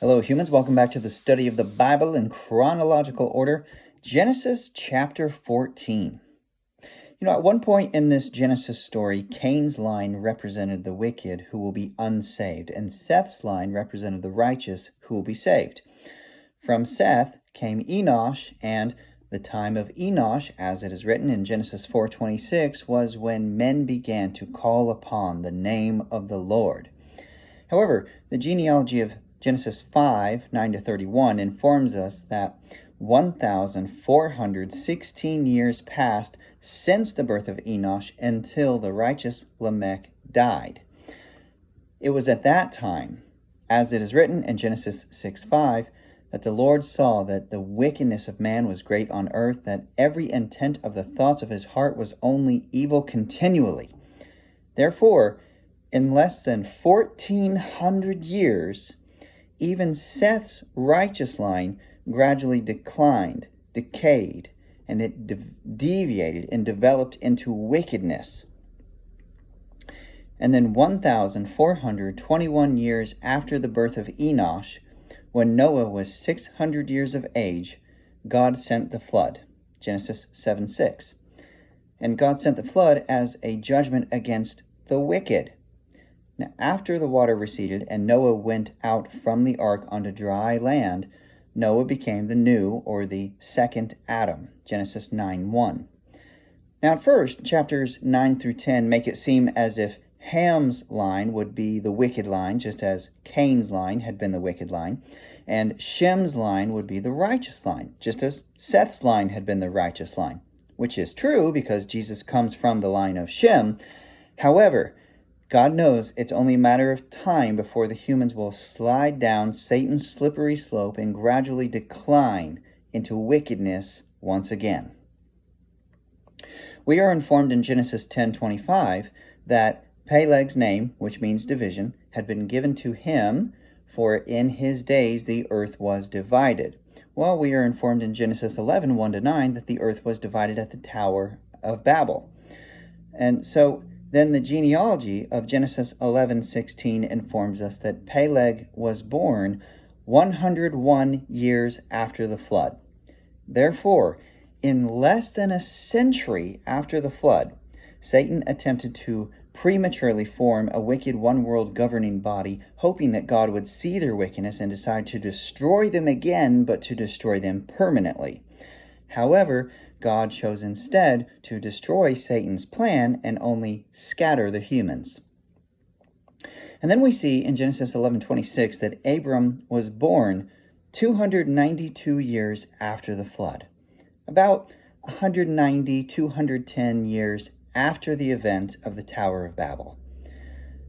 Hello, humans. Welcome back to the study of the Bible in chronological order. Genesis chapter 14. At one point in this Genesis story, Cain's line represented the wicked who will be unsaved, and Seth's line represented the righteous who will be saved. From Seth came Enosh, and the time of Enosh, as it is written in Genesis 4:26, was when men began to call upon the name of the Lord. However, the genealogy of Genesis 5:9-31 informs us that 1,416 years passed since the birth of Enosh until the righteous Lamech died. It was at that time, as it is written in Genesis 6:5, that the Lord saw that the wickedness of man was great on earth, that every intent of the thoughts of his heart was only evil continually. Therefore, in less than 1,400 years, even Seth's righteous line gradually declined, decayed, and it deviated and developed into wickedness. And then 1,421 years after the birth of Enosh, when Noah was 600 years of age, God sent the flood, Genesis 7:6. And God sent the flood as a judgment against the wicked. Now, after the water receded and Noah went out from the ark onto dry land, Noah became the new, or the second Adam, Genesis 9:1. Now, at first, chapters 9 through 10 make it seem as if Ham's line would be the wicked line, just as Cain's line had been the wicked line, and Shem's line would be the righteous line, just as Seth's line had been the righteous line, which is true because Jesus comes from the line of Shem. However, God knows it's only a matter of time before the humans will slide down Satan's slippery slope and gradually decline into wickedness once again. We are informed in Genesis 10:25 that Peleg's name, which means division, had been given to him, for in his days the earth was divided. While we are informed in Genesis 11:1-9 that the earth was divided at the Tower of Babel. And so then the genealogy of Genesis 11:16 informs us that Peleg was born 101 years after the flood. Therefore, in less than a century after the flood, Satan attempted to prematurely form a wicked one-world governing body, hoping that God would see their wickedness and decide to destroy them again, but to destroy them permanently. However, God chose instead to destroy Satan's plan and only scatter the humans. And then we see in Genesis 11:26 that Abram was born 292 years after the flood, about 190, 210 years after the event of the Tower of Babel.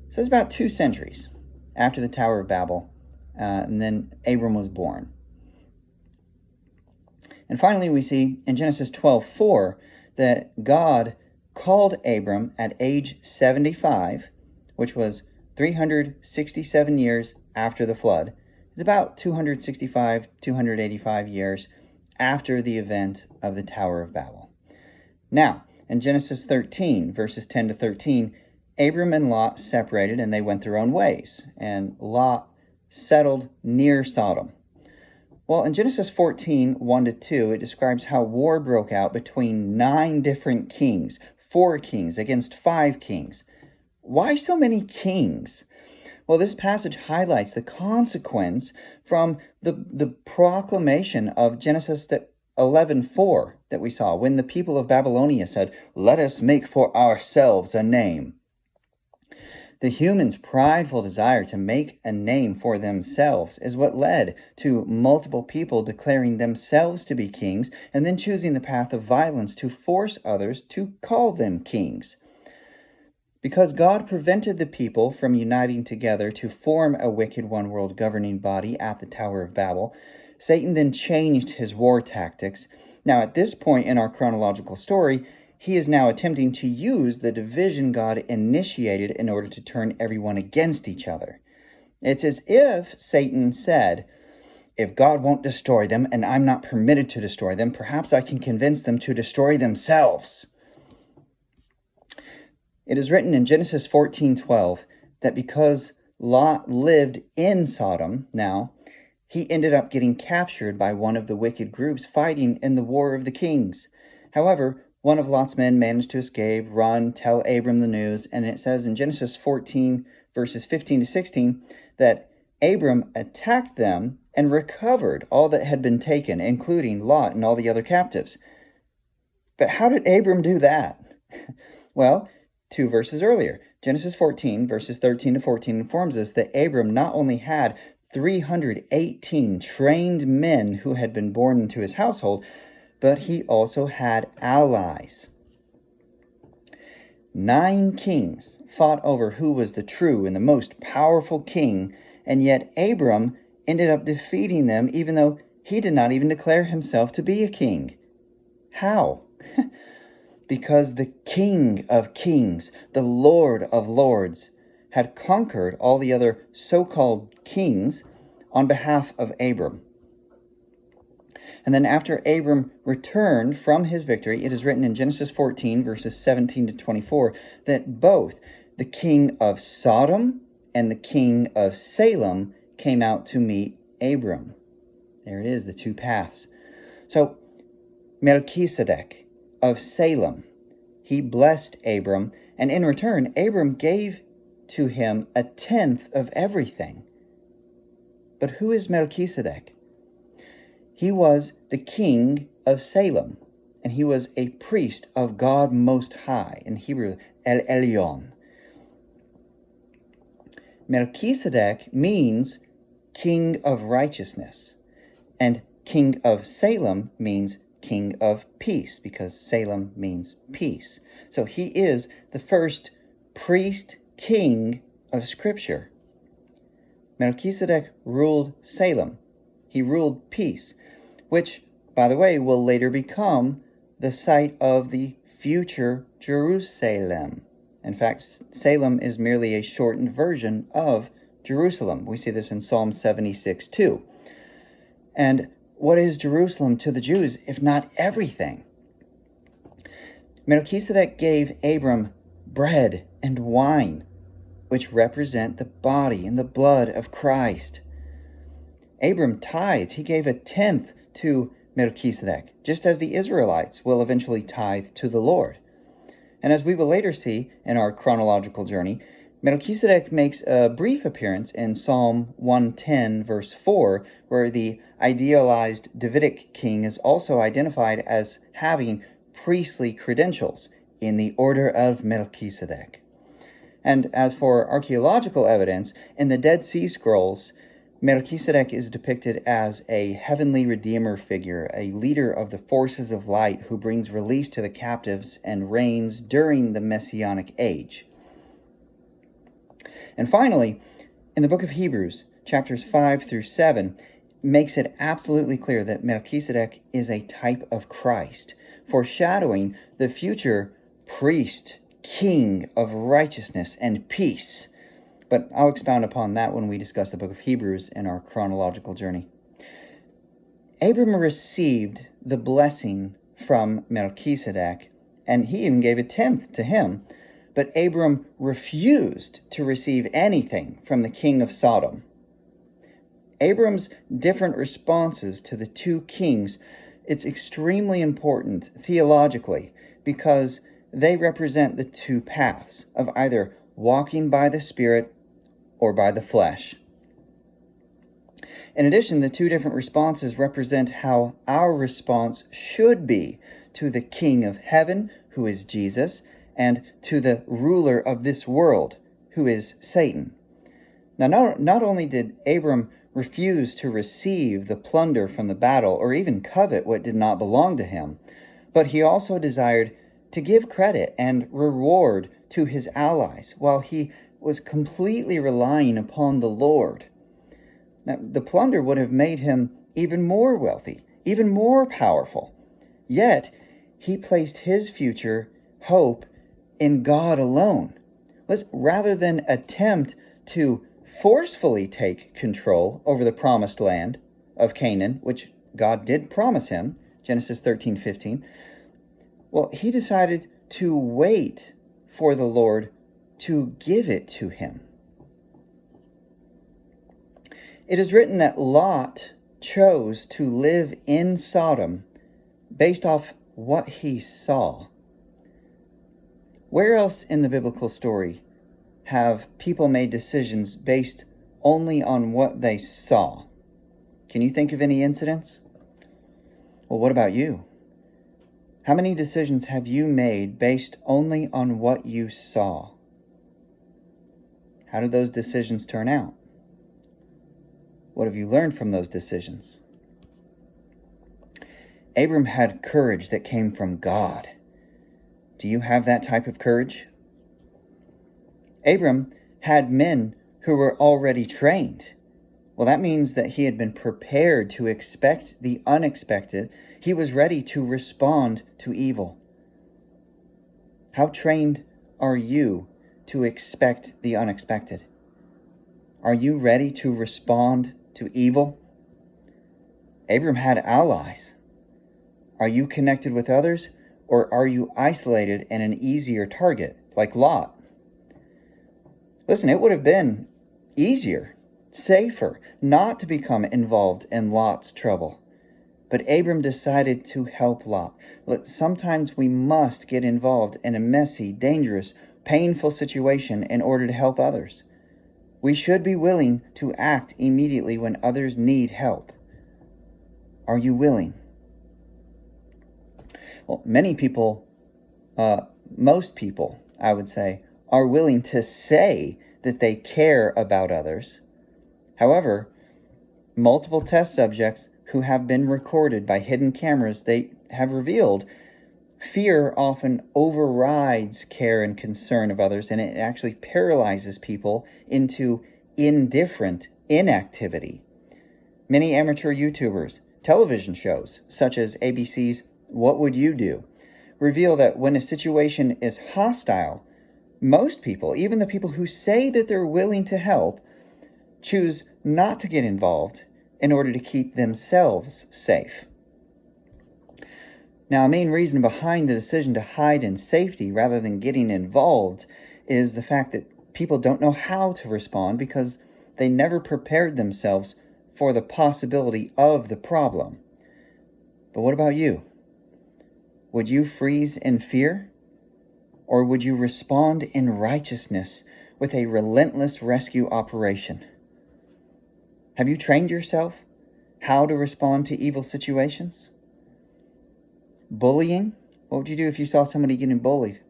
So it's about 2 centuries after the Tower of Babel, and then Abram was born. And finally, we see in Genesis 12:4 that God called Abram at age 75, which was 367 years after the flood. It's about 265, 285 years after the event of the Tower of Babel. Now, in Genesis 13, verses 10-13, Abram and Lot separated and they went their own ways, and Lot settled near Sodom. Well, in Genesis 14:1-2, it describes how war broke out between 9 different kings, 4 kings against 5 kings. Why so many kings? Well, this passage highlights the consequence from the proclamation of Genesis 11:4 that we saw, when the people of Babylonia said, "Let us make for ourselves a name." The humans' prideful desire to make a name for themselves is what led to multiple people declaring themselves to be kings and then choosing the path of violence to force others to call them kings. Because God prevented the people from uniting together to form a wicked one-world governing body at the Tower of Babel, Satan then changed his war tactics. Now, at this point in our chronological story, he is now attempting to use the division God initiated in order to turn everyone against each other. It's as if Satan said, if God won't destroy them and I'm not permitted to destroy them, perhaps I can convince them to destroy themselves. It is written in Genesis 14:12 that because Lot lived in Sodom now, he ended up getting captured by one of the wicked groups fighting in the War of the Kings. However, one of Lot's men managed to escape, run, tell Abram the news, and it says in Genesis 14, verses 15 to 16, that Abram attacked them and recovered all that had been taken, including Lot and all the other captives. But how did Abram do that? Well, 2 verses earlier, Genesis 14, verses 13 to 14 informs us that Abram not only had 318 trained men who had been born into his household, but he also had allies. 9 kings fought over who was the true and the most powerful king, and yet Abram ended up defeating them even though he did not even declare himself to be a king. How? Because the King of Kings, the Lord of Lords, had conquered all the other so-called kings on behalf of Abram. And then after Abram returned from his victory, it is written in Genesis 14, verses 17 to 24, that both the king of Sodom and the king of Salem came out to meet Abram. There it is, the 2 paths. So Melchizedek of Salem, he blessed Abram, and in return, Abram gave to him 1/10 of everything. But who is Melchizedek? He was the king of Salem, and he was a priest of God Most High, in Hebrew, El Elyon. Melchizedek means king of righteousness, and king of Salem means king of peace, because Salem means peace. So he is the first priest king of Scripture. Melchizedek ruled Salem. He ruled peace, which, by the way, will later become the site of the future Jerusalem. In fact, Salem is merely a shortened version of Jerusalem. We see this in Psalm 76 too. And what is Jerusalem to the Jews, if not everything? Melchizedek gave Abram bread and wine, which represent the body and the blood of Christ. Abram tithed. He gave 1/10 to Melchizedek, just as the Israelites will eventually tithe to the Lord. And as we will later see in our chronological journey, Melchizedek makes a brief appearance in Psalm 110, verse 4, where the idealized Davidic king is also identified as having priestly credentials in the order of Melchizedek. And as for archaeological evidence, in the Dead Sea Scrolls, Melchizedek is depicted as a heavenly redeemer figure, a leader of the forces of light who brings release to the captives and reigns during the Messianic age. And finally, in the book of Hebrews, chapters 5 through 7, makes it absolutely clear that Melchizedek is a type of Christ, foreshadowing the future priest, king of righteousness and peace. But I'll expound upon that when we discuss the book of Hebrews in our chronological journey. Abram received the blessing from Melchizedek, and he even gave 1/10 to him. But Abram refused to receive anything from the king of Sodom. Abram's different responses to the 2 kings, it's extremely important theologically because they represent the 2 paths of either walking by the Spirit or by the flesh. In addition, the 2 different responses represent how our response should be to the King of Heaven, who is Jesus, and to the ruler of this world, who is Satan. Now, not only did Abram refuse to receive the plunder from the battle or even covet what did not belong to him, but he also desired to give credit and reward to his allies while he was completely relying upon the Lord. Now, the plunder would have made him even more wealthy, even more powerful. Yet, he placed his future hope in God alone. Rather than attempt to forcefully take control over the promised land of Canaan, which God did promise him, Genesis 13:15, he decided to wait for the Lord to give it to him. It is written that Lot chose to live in Sodom based off what he saw. Where else in the biblical story have people made decisions based only on what they saw? Can you think of any incidents? Well, what about you? How many decisions have you made based only on what you saw? How did those decisions turn out? What have you learned from those decisions? Abram had courage that came from God. Do you have that type of courage? Abram had men who were already trained. Well, that means that he had been prepared to expect the unexpected. He was ready to respond to evil. How trained are you to expect the unexpected? Are you ready to respond to evil? Abram had allies. Are you connected with others, or are you isolated and an easier target, like Lot? Listen, it would have been easier, safer, not to become involved in Lot's trouble. But Abram decided to help Lot. Look, sometimes we must get involved in a messy, dangerous, painful situation in order to help others. We should be willing to act immediately when others need help. Are you willing? Well, many people, most people, I would say, are willing to say that they care about others. However, multiple test subjects who have been recorded by hidden cameras, they have revealed fear often overrides care and concern of others, and it actually paralyzes people into indifferent inactivity. Many amateur YouTubers, television shows, such as ABC's What Would You Do?, reveal that when a situation is hostile, most people, even the people who say that they're willing to help, choose not to get involved in order to keep themselves safe. Now, a main reason behind the decision to hide in safety rather than getting involved is the fact that people don't know how to respond because they never prepared themselves for the possibility of the problem. But what about you? Would you freeze in fear? Or would you respond in righteousness with a relentless rescue operation? Have you trained yourself how to respond to evil situations? Bullying? What would you do if you saw somebody getting bullied?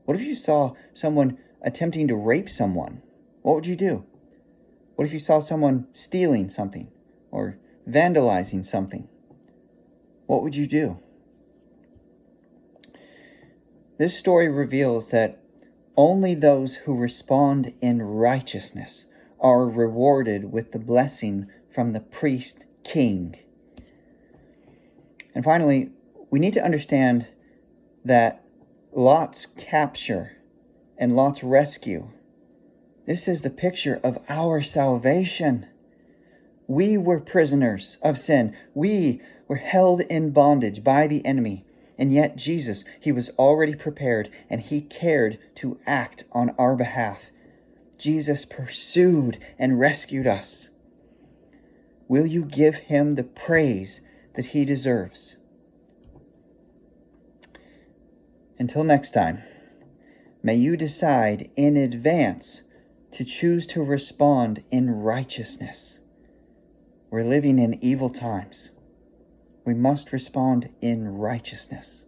What if you saw someone attempting to rape someone? What would you do? What if you saw someone stealing something or vandalizing something? What would you do? This story reveals that only those who respond in righteousness are rewarded with the blessing from the priest king. And finally, we need to understand that Lot's capture and Lot's rescue, this is the picture of our salvation. We were prisoners of sin. We were held in bondage by the enemy. And yet Jesus, he was already prepared and he cared to act on our behalf. Jesus pursued and rescued us. Will you give him the praise that he deserves? Until next time, may you decide in advance to choose to respond in righteousness. We're living in evil times. We must respond in righteousness.